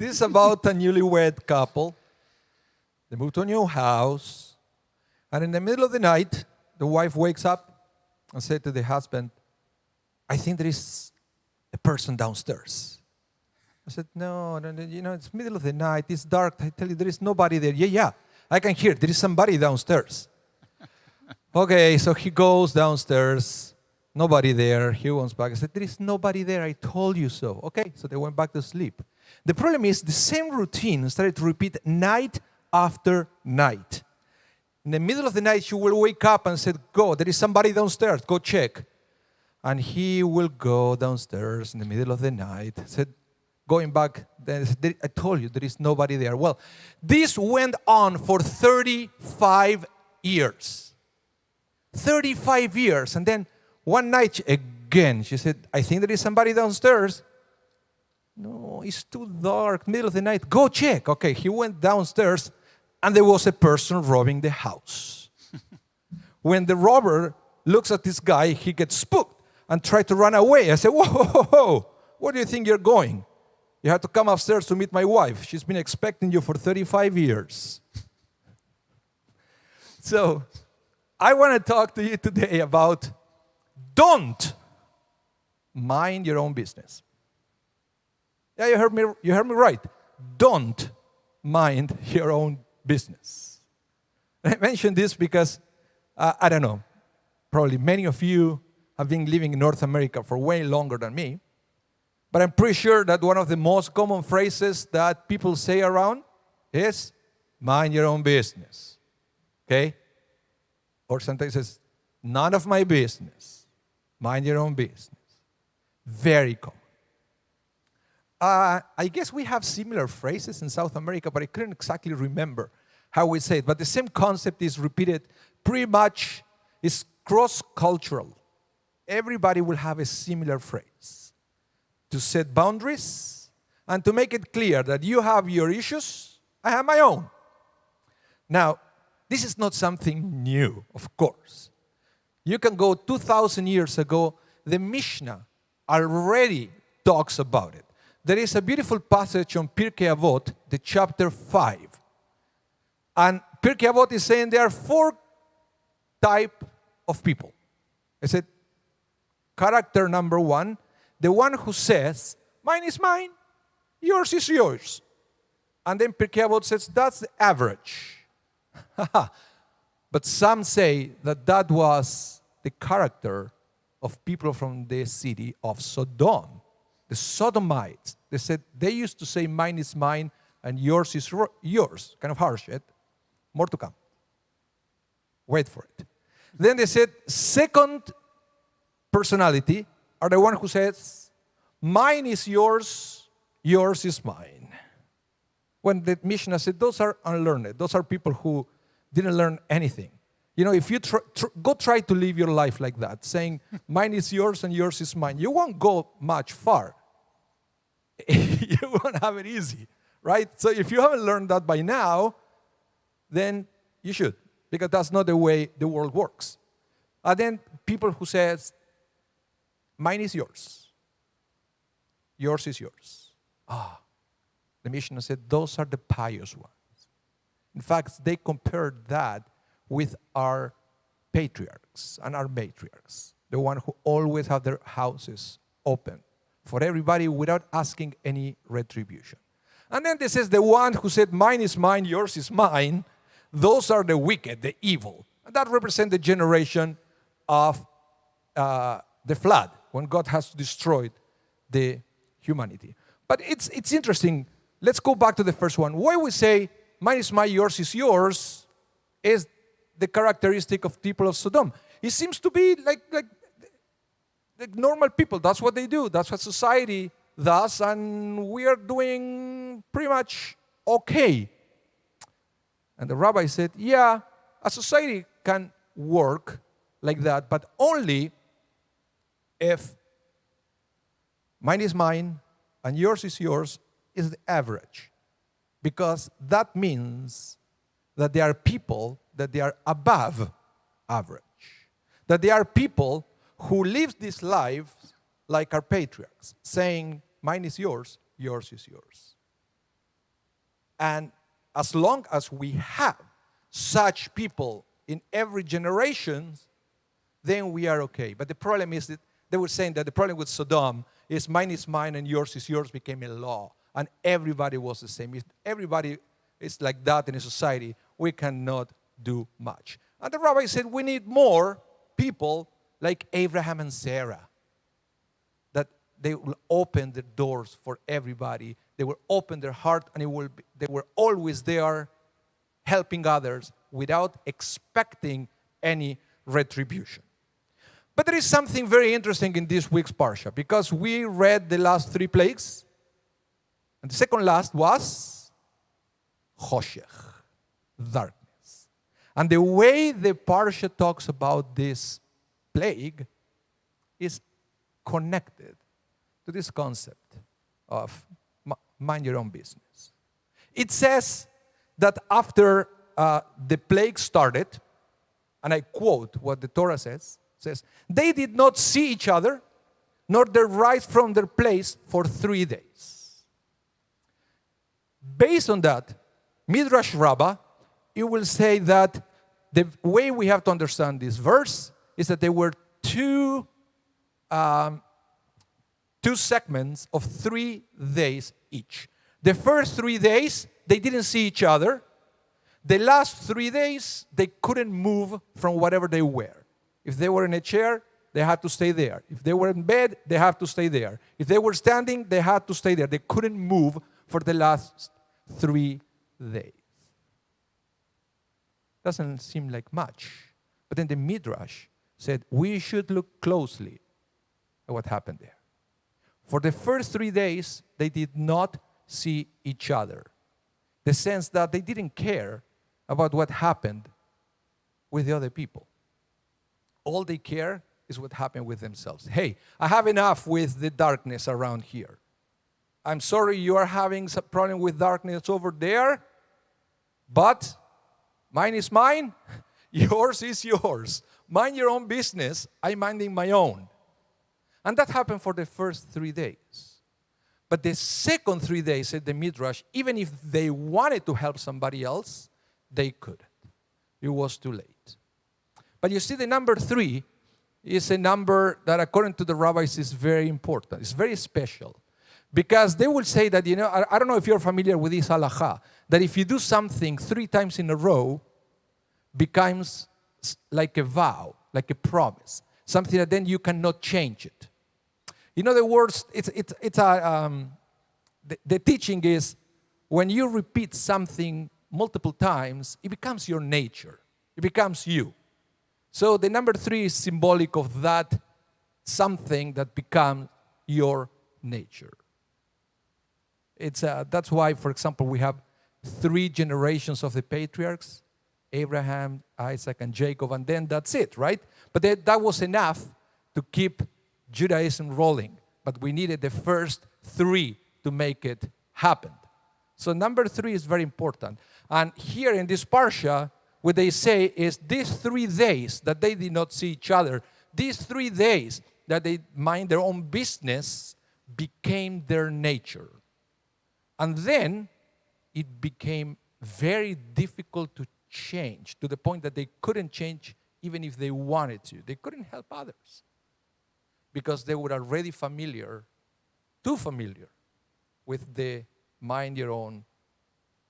This is about a newlywed couple. They moved to a new house. And in the middle of the night, the wife wakes up and said to the husband, I think there is a person downstairs. I said, no, it's middle of the night. It's dark. I tell you, there is nobody there. Yeah, I can hear. There is somebody downstairs. Okay, so he goes downstairs. Nobody there. He comes back. I said, there is nobody there. I told you so. Okay, so they went back to sleep. The problem is the same routine started to repeat night after night. In the middle of the night, she will wake up and say, go, there is somebody downstairs. Go check. And he will go downstairs in the middle of the night. Said, going back, then I told you there is nobody there. Well, this went on for 35 years. 35 years. And then one night, again, she said, I think there is somebody downstairs. No, it's too dark, middle of the night. Go check. Okay, he went downstairs, and there was a person robbing the house. When the robber looks at this guy, he gets spooked and tried to run away. I said, whoa, where do you think you're going? You have to come upstairs to meet my wife. She's been expecting you for 35 years. So I want to talk to you today about don't mind your own business. Yeah, you heard me right. Don't mind your own business. I mention this because, I don't know, probably many of you have been living in North America for way longer than me. But I'm pretty sure that one of the most common phrases that people say around is, mind your own business. Okay? Or sometimes it's, none of my business. Mind your own business. Very common. I guess we have similar phrases in South America, but I couldn't exactly remember how we say it. But the same concept is repeated pretty much. It's cross-cultural. Everybody will have a similar phrase. To set boundaries and to make it clear that you have your issues, I have my own. Now, this is not something new, of course. You can go 2,000 years ago, the Mishnah already talks about it. There is a beautiful passage on Pirkei Avot, the chapter 5. And Pirkei Avot is saying there are 4 types of people. I said, character number 1, the one who says, mine is mine, yours is yours. And then Pirkei Avot says, that's the average. But some say that that was the character of people from the city of Sodom. The Sodomites, they said, they used to say, mine is mine and yours is yours. Kind of harsh, yet. More to come. Wait for it. Then they said, second personality are the one who says, mine is yours, yours is mine. When the Mishnah said, those are unlearned. Those are people who didn't learn anything. You know, if you go try to live your life like that, saying, mine is yours and yours is mine, you won't go much far. You won't have it easy, right? So if you haven't learned that by now, then you should, because that's not the way the world works. And then people who says, mine is yours, yours is yours. The Mishnah said those are the pious ones. In fact, they compared that with our patriarchs and our matriarchs, the one who always have their houses open for everybody without asking any retribution. And then this is the one who said, mine is mine, yours is mine. Those are the wicked, the evil. And that represents the generation of the flood, when God has destroyed the humanity. But it's interesting. Let's go back to the first one. Why we say, mine is mine, yours is yours, is the characteristic of people of Sodom. It seems to be like normal people. That's what they do. That's what society does, and we are doing pretty much okay. And the rabbi said, yeah, a society can work like that, but only if mine is mine and yours is yours is the average. Because that means that there are people that they are above average. That there are people who live this life like our patriarchs, saying, mine is yours, yours is yours. And as long as we have such people in every generation, then we are okay. But the problem is that they were saying that the problem with Sodom is mine is mine and yours is yours became a law. And everybody was the same. If everybody is like that in a society, we cannot do much. And the rabbi said we need more people like Abraham and Sarah, that they will open the doors for everybody. They will open their heart, and they were always there helping others without expecting any retribution. But there is something very interesting in this week's Parsha, because we read the last 3 plagues, and the second last was Choshech, darkness. And the way the Parsha talks about this plague is connected to this concept of mind your own business. It says that after the plague started, and I quote what the Torah says, they did not see each other, nor their rise from their place for 3 days. Based on that, Midrash Rabbah, it will say that the way we have to understand this verse is that there were two segments of 3 days each. The first 3 days, they didn't see each other. The last 3 days, they couldn't move from whatever they were. If they were in a chair, they had to stay there. If they were in bed, they had to stay there. If they were standing, they had to stay there. They couldn't move for the last 3 days. Doesn't seem like much. But then the Midrash said we should look closely at what happened there. For the first 3 days, they did not see each other. The sense that they didn't care about what happened with the other people. All they care is what happened with themselves. Hey, I have enough with the darkness around here. I'm sorry you are having some problem with darkness over there, but mine is mine, yours is yours. Mind your own business, I'm minding my own. And that happened for the first 3 days. But the second 3 days, said the Midrash, even if they wanted to help somebody else, they couldn't. It was too late. But you see, the number 3 is a number that, according to the rabbis, is very important. It's very special. Because they will say that, I don't know if you're familiar with this halakha, that if you do something 3 times in a row, becomes like a vow, like a promise, something that then you cannot change it. In other words, the teaching is when you repeat something multiple times, it becomes your nature. It becomes you. So the number 3 is symbolic of that something that becomes your nature. That's why, for example, we have 3 generations of the patriarchs, Abraham, Isaac, and Jacob, and then that's it, right? But that was enough to keep Judaism rolling. But we needed the first 3 to make it happen. So number 3 is very important. And here in this Parsha, what they say is these 3 days that they did not see each other, these 3 days that they mind their own business became their nature. And then it became very difficult to change, to the point that they couldn't change even if they wanted to. They couldn't help others because they were already too familiar with the mind your own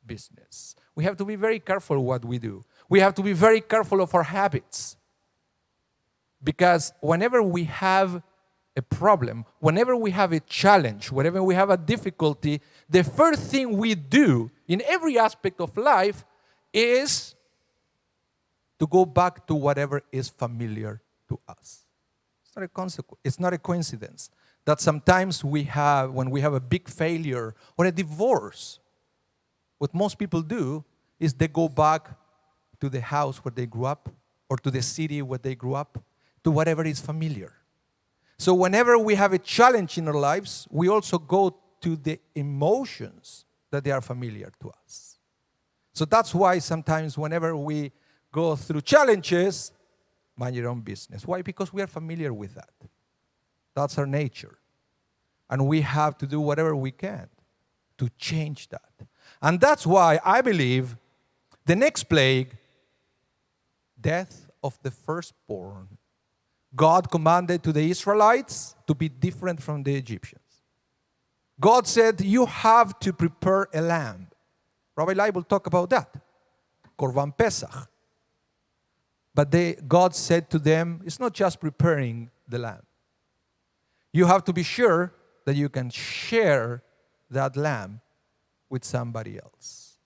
business. We have to be very careful what we do. We have to be very careful of our habits. Because whenever we have a problem, whenever we have a challenge, whenever we have a difficulty, the first thing we do in every aspect of life is to go back to whatever is familiar to us. It's not a coincidence that sometimes when we have a big failure or a divorce, what most people do is they go back to the house where they grew up or to the city where they grew up, to whatever is familiar. So whenever we have a challenge in our lives, we also go to the emotions that they are familiar to us. So that's why sometimes whenever we go through challenges, mind your own business. Why? Because we are familiar with that. That's our nature. And we have to do whatever we can to change that. And that's why I believe the next plague, death of the firstborn, God commanded to the Israelites to be different from the Egyptians. God said, you have to prepare a lamb. Rabbi Anibal talk about that. Korban Pesach. But God said to them, it's not just preparing the lamb. You have to be sure that you can share that lamb with somebody else.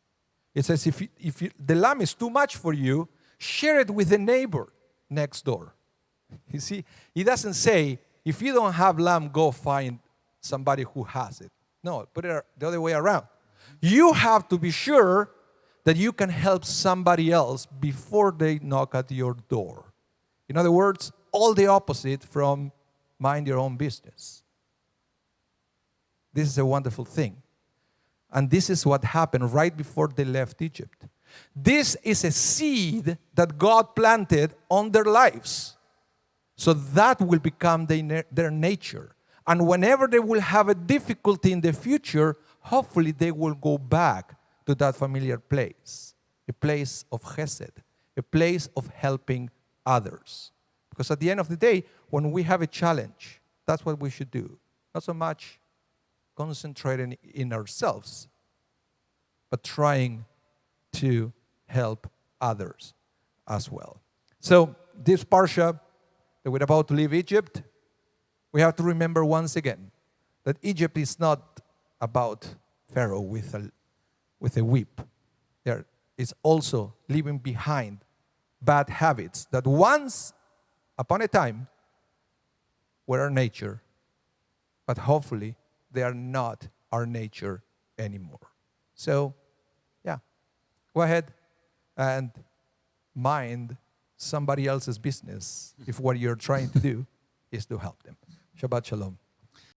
It says if the lamb is too much for you, share it with the neighbor next door. You see, he doesn't say, if you don't have lamb, go find somebody who has it. No, put it the other way around. You have to be sure that you can help somebody else before they knock at your door. In other words, all the opposite from mind your own business. This is a wonderful thing. And this is what happened right before they left Egypt. This is a seed that God planted on their lives. So that will become their nature. And whenever they will have a difficulty in the future, hopefully they will go back to that familiar place. A place of chesed. A place of helping others. Because at the end of the day, when we have a challenge, that's what we should do. Not so much concentrating in ourselves, but trying to help others as well. So this parsha that we're about to leave Egypt, we have to remember once again that Egypt is not about Pharaoh with a whip. There is also leaving behind bad habits that once upon a time were our nature, but hopefully they are not our nature anymore. So, yeah, go ahead and mind somebody else's business if what you're trying to do is to help them. Shabbat Shalom.